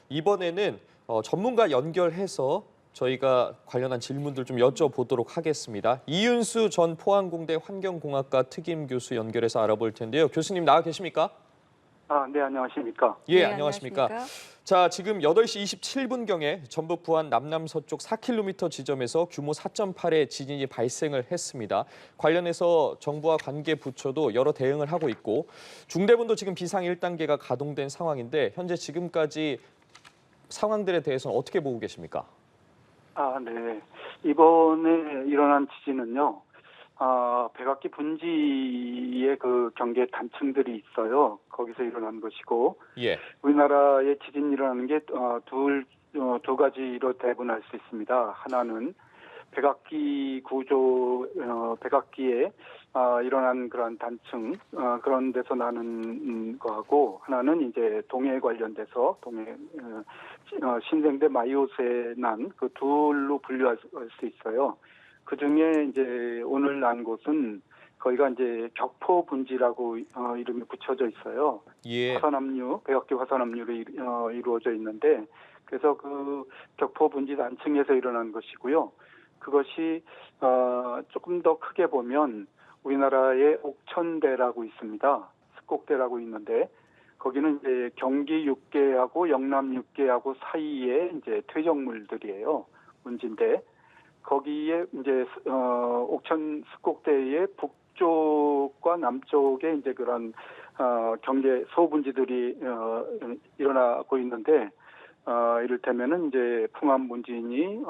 이번에는 전문가 연결해서 저희가 관련한 질문들 좀 여쭤보도록 하겠습니다. 이윤수 전 포항공대 환경공학과 특임 교수 연결해서 알아볼 텐데요. 교수님 나와 계십니까? 네, 안녕하십니까. 예, 네, 안녕하십니까. 자, 지금 8시 27분경에 전북 부안 남남서쪽 4km 지점에서 규모 4.8의 지진이 발생을 했습니다. 관련해서 정부와 관계 부처도 여러 대응을 하고 있고 중대본도 지금 비상 1단계가 가동된 상황인데 현재 지금까지 상황들에 대해서는 어떻게 보고 계십니까? 네. 이번에 일어난 지진은요, 백악기 분지의 그 경계 단층들이 있어요. 거기서 일어난 것이고, 예. 우리나라의 지진 일어나는 게 두 가지로 대분할 수 있습니다. 하나는 백악기 구조, 백악기에 일어난 그런 단층, 그런 데서 나는 거하고, 하나는 이제 동해 관련돼서 신생대 마이오스에 난 그 둘로 분류할 수 있어요. 그 중에 이제 오늘 난 곳은 거기가 이제 격포 분지라고 이름이 붙여져 있어요. 예. 화산압류, 백악기 화산압류로 이루어져 있는데, 그래서 그 격포 분지 단층에서 일어난 것이고요. 그것이 조금 더 크게 보면 우리나라의 옥천대라고 있습니다. 습곡대라고 있는데 거기는 이제 경기 육계하고 영남 육계하고 사이에 이제 퇴적물들이에요. 문진데 거기에 이제 옥천 습곡대의 북쪽과 남쪽에 이제 그런 경계 소분지들이 일어나고 있는데 이를테면은 이제 풍암 분진이,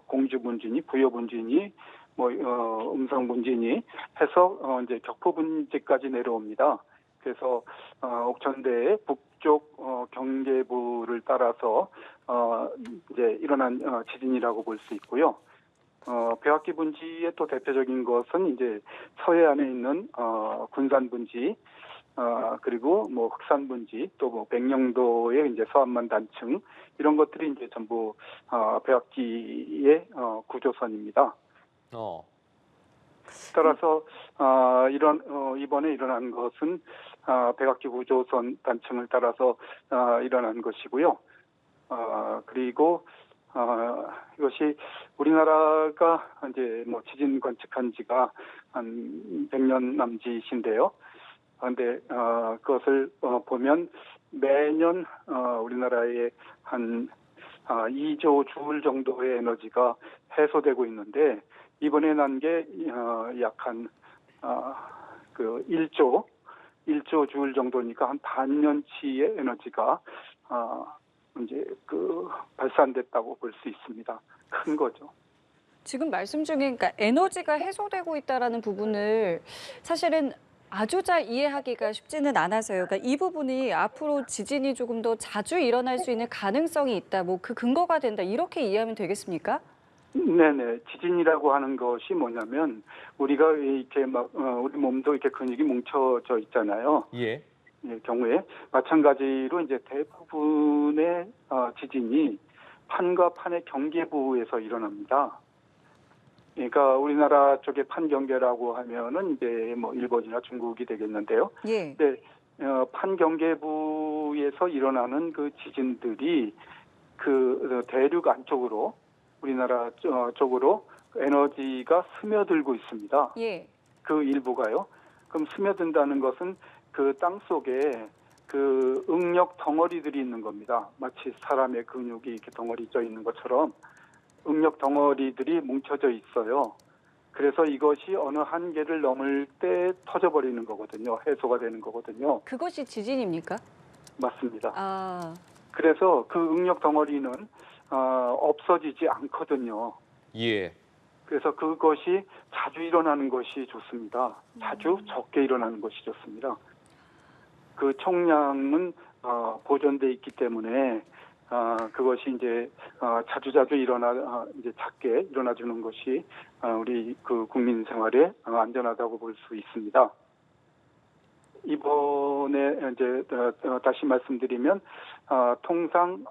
공주 분진이, 부여 분진이, 음성 분진이 해서 이제 격포 분지까지 내려옵니다. 그래서 옥천대의 북쪽 경계부를 따라서 이제 일어난 지진이라고 볼 수 있고요. 백악기 분지의 또 대표적인 것은 이제 서해안에 있는 군산 분지, 그리고 흑산 분지, 또 백령도의 이제 서안만 단층 이런 것들이 이제 전부 백악기의 구조선입니다. 따라서 이번에 일어난 것은 백악기 구조선 단층을 따라서 일어난 것이고요. 그리고 이것이 우리나라가 이제 지진 관측한 지가 한 100년 남짓인데요. 그런데 그것을 보면 매년 우리나라에 한 2조 주울 정도의 에너지가 해소되고 있는데 이번에 난 게 약 한 그 1조 주울 정도니까 한 반년치의 에너지가 이제 그 발산됐다고 볼 수 있습니다. 큰 거죠. 지금 말씀 중에 그러니까 에너지가 해소되고 있다라는 부분을 사실은 아주 잘 이해하기가 쉽지는 않아서요. 그러니까 이 부분이 앞으로 지진이 조금 더 자주 일어날 수 있는 가능성이 있다, 그 근거가 된다 이렇게 이해하면 되겠습니까? 네네. 지진이라고 하는 것이 뭐냐면 우리가 이렇게 우리 몸도 이렇게 근육이 뭉쳐져 있잖아요. 예. 경우에 마찬가지로 이제 대부분의 지진이 판과 판의 경계부에서 일어납니다. 그러니까 우리나라 쪽에 판 경계라고 하면은 이제 일본이나 중국이 되겠는데요. 예. 근데 판 경계부에서 일어나는 그 지진들이 그 대륙 안쪽으로 우리나라 쪽으로 에너지가 스며들고 있습니다. 예. 그 일부가요. 그럼 스며든다는 것은 그 땅 속에 그 응력 덩어리들이 있는 겁니다. 마치 사람의 근육이 이렇게 덩어리 쪄 있는 것처럼 응력 덩어리들이 뭉쳐져 있어요. 그래서 이것이 어느 한계를 넘을 때 터져버리는 거거든요. 해소가 되는 거거든요. 그것이 지진입니까? 맞습니다. 그래서 그 응력 덩어리는 없어지지 않거든요. 예. 그래서 그것이 자주 일어나는 것이 좋습니다. 자주 적게 일어나는 것이 좋습니다. 그 총량은 보존돼 있기 때문에 그것이 이제 자주자주 이제 작게 일어나주는 것이 우리 그 국민 생활에 안전하다고 볼 수 있습니다. 이번에 이제 다시 말씀드리면 통상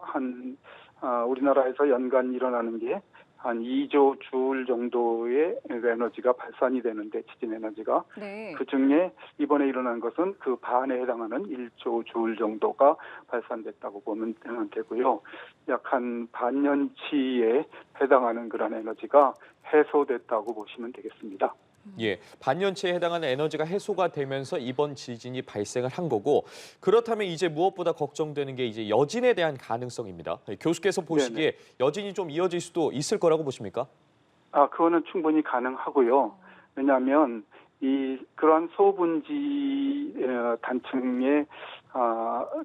우리나라에서 연간 일어나는 게 한 2조 줄 정도의 에너지가 발산이 되는데 지진 에너지가 네. 그중에 이번에 일어난 것은 그 반에 해당하는 1조 줄 정도가 발산됐다고 보면 되고요. 약 한 반년치에 해당하는 그런 에너지가 해소됐다고 보시면 되겠습니다. 예, 반년치에 해당하는 에너지가 해소가 되면서 이번 지진이 발생을 한 거고 그렇다면 이제 무엇보다 걱정되는 게 이제 여진에 대한 가능성입니다. 교수께서 보시기에 여진이 좀 이어질 수도 있을 거라고 보십니까? 그거는 충분히 가능하고요. 왜냐하면 그러한 소분지 단층의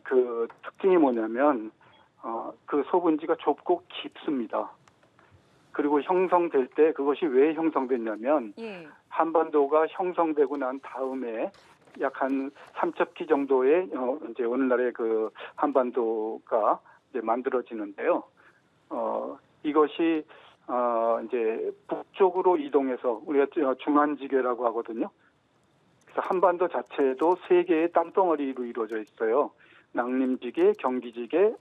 그 특징이 뭐냐면 그 소분지가 좁고 깊습니다. 그리고 형성될 때 그것이 왜 형성됐냐면 예. 한반도가 형성되고 난 다음에 약 한 3첩기 정도의 이제 오늘날의 그 한반도가 이제 만들어지는데요. 이것이 이제 북쪽으로 이동해서 우리가 중한지계라고 하거든요. 그래서 한반도 자체도 세 개의 땅덩어리로 이루어져 있어요. 낭림지계, 경기지계,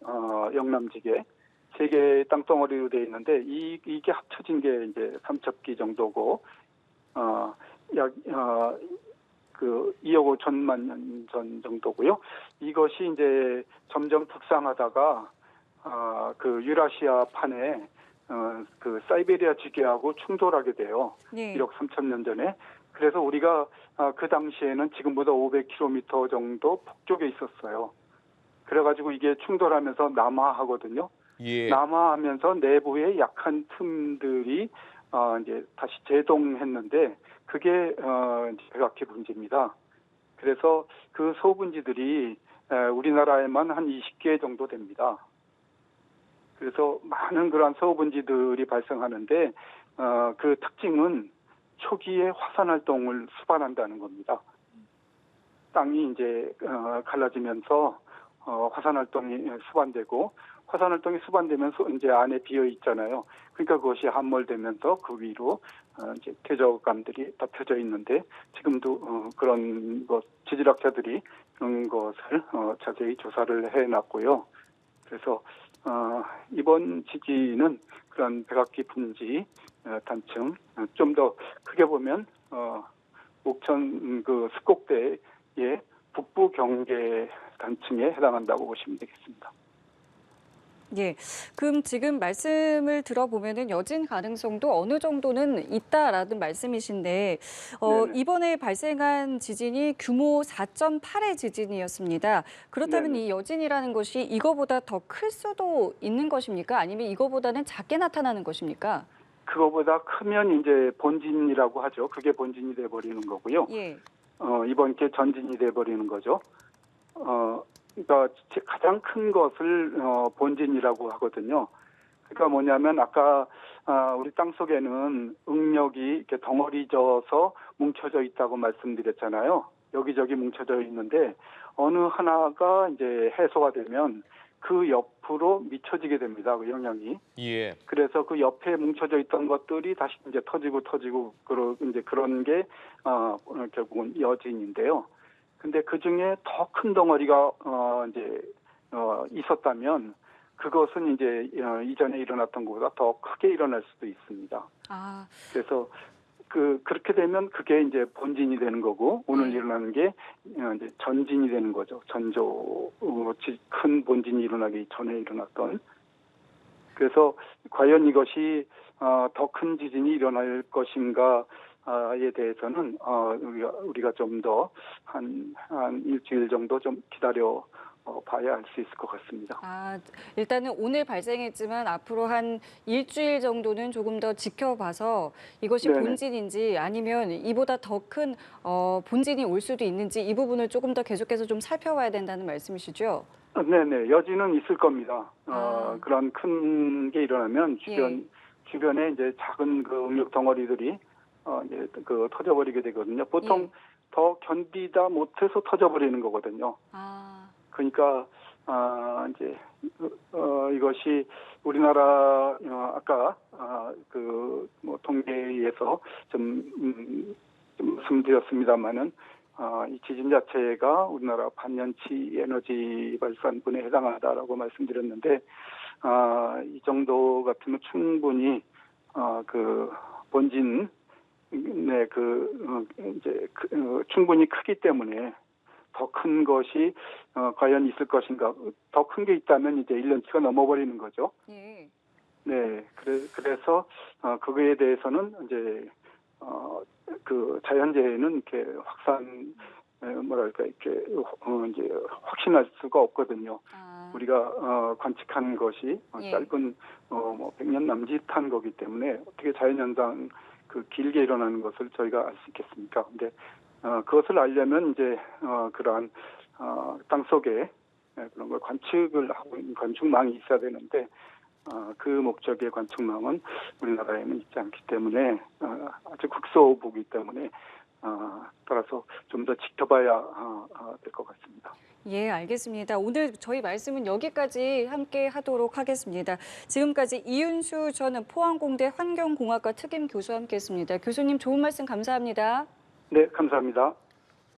영남지계 세 개의 땅덩어리로 되어 있는데 이게 합쳐진 게 이제 3첩기 정도고 그 2억 5천만 년 전 정도고요. 이것이 이제 점점 북상하다가 그 유라시아 판에 그 사이베리아 지계하고 충돌하게 돼요. 네. 1억 3천 년 전에. 그래서 우리가 그 당시에는 지금보다 500km 정도 북쪽에 있었어요. 그래가지고 이게 충돌하면서 남하하거든요. 예. 남하하면서 내부의 약한 틈들이 이제 다시 제동했는데 그게 백악기 분지입니다. 그래서 그 소분지들이 우리나라에만 한 20개 정도 됩니다. 그래서 많은 그러한 소분지들이 발생하는데 그 특징은 초기에 화산 활동을 수반한다는 겁니다. 땅이 이제 갈라지면서 화산 활동이 수반되고 화산 활동이 수반되면서 이제 안에 비어 있잖아요. 그러니까 그것이 함몰되면서 그 위로 이제 퇴적감들이 덮여져 있는데 지금도 그런 지질학자들이 그런 것을 자세히 조사를 해놨고요. 그래서 이번 지진은 그런 백악기 분지 단층 좀 더 크게 보면 옥천 그 습곡대의 북부 경계 단층에 해당한다고 보시면 되겠습니다. 예. 그럼 지금 말씀을 들어보면은 여진 가능성도 어느 정도는 있다라는 말씀이신데, 네네. 이번에 발생한 지진이 규모 4.8의 지진이었습니다. 그렇다면 네네. 이 여진이라는 것이 이거보다 더 클 수도 있는 것입니까? 아니면 이거보다는 작게 나타나는 것입니까? 그거보다 크면 이제 본진이라고 하죠. 그게 본진이 돼버리는 거고요. 예. 이번 게 전진이 돼버리는 거죠. 그러니까 가장 큰 것을 본진이라고 하거든요. 그러니까 뭐냐면 아까 우리 땅 속에는 응력이 이렇게 덩어리져서 뭉쳐져 있다고 말씀드렸잖아요. 여기저기 뭉쳐져 있는데 어느 하나가 이제 해소가 되면 그 옆으로 미쳐지게 됩니다. 그 영향이. 예. 그래서 그 옆에 뭉쳐져 있던 것들이 다시 이제 터지고 이제 그런 게 결국은 여진인데요. 근데 그 중에 더 큰 덩어리가 이제 있었다면 그것은 이제 이전에 일어났던 것보다 더 크게 일어날 수도 있습니다. 아, 그래서 그렇게 되면 그게 이제 본진이 되는 거고 오늘 일어나는 게 이제 전진이 되는 거죠. 큰 본진이 일어나기 전에 일어났던. 그래서 과연 이것이 더 큰 지진이 일어날 것인가에 대해서는 우리가 좀 더 한 일주일 정도 좀 기다려 봐야 알 수 있을 것 같습니다. 일단은 오늘 발생했지만 앞으로 한 일주일 정도는 조금 더 지켜봐서 이것이 네네. 본진인지 아니면 이보다 더 큰 본진이 올 수도 있는지 이 부분을 조금 더 계속해서 좀 살펴봐야 된다는 말씀이시죠? 네네. 여지는 있을 겁니다. 아. 그런 큰 게 일어나면 주변에 이제 작은 그 응력 덩어리들이 이제 그 터져버리게 되거든요. 보통 더 견디다 못해서 터져버리는 거거든요. 그러니까 이제 이것이 우리나라 아까 그 뭐 통계에서 좀 말씀드렸습니다만은 이 지진 자체가 우리나라 반년치 에너지 발산분에 해당하다라고 말씀드렸는데 이 정도 같으면 충분히 그 본진 충분히 크기 때문에 더 큰 것이 과연 있을 것인가? 더 큰 게 있다면 이제 1년치가 넘어버리는 거죠. 예. 네, 그래서 그거에 대해서는 이제 그 자연재해는 이렇게 이렇게 이제 확신할 수가 없거든요. 우리가 관측한 것이 예. 짧은 100년 남짓한 거기 때문에 어떻게 자연현상 그 길게 일어나는 것을 저희가 알 수 있겠습니까? 근데 그것을 알려면 이제 그러한 땅 속에 그런 걸 관측을 하고 있는 관측망이 있어야 되는데 그 목적의 관측망은 우리나라에는 있지 않기 때문에 아주 극소부기 때문에 따라서 좀 더 지켜봐야 될 것 같습니다. 예, 알겠습니다. 오늘 저희 말씀은 여기까지 함께 하도록 하겠습니다. 지금까지 이윤수 전 포항공대 환경공학과 특임 교수와 함께했습니다. 교수님 좋은 말씀 감사합니다. 네, 감사합니다.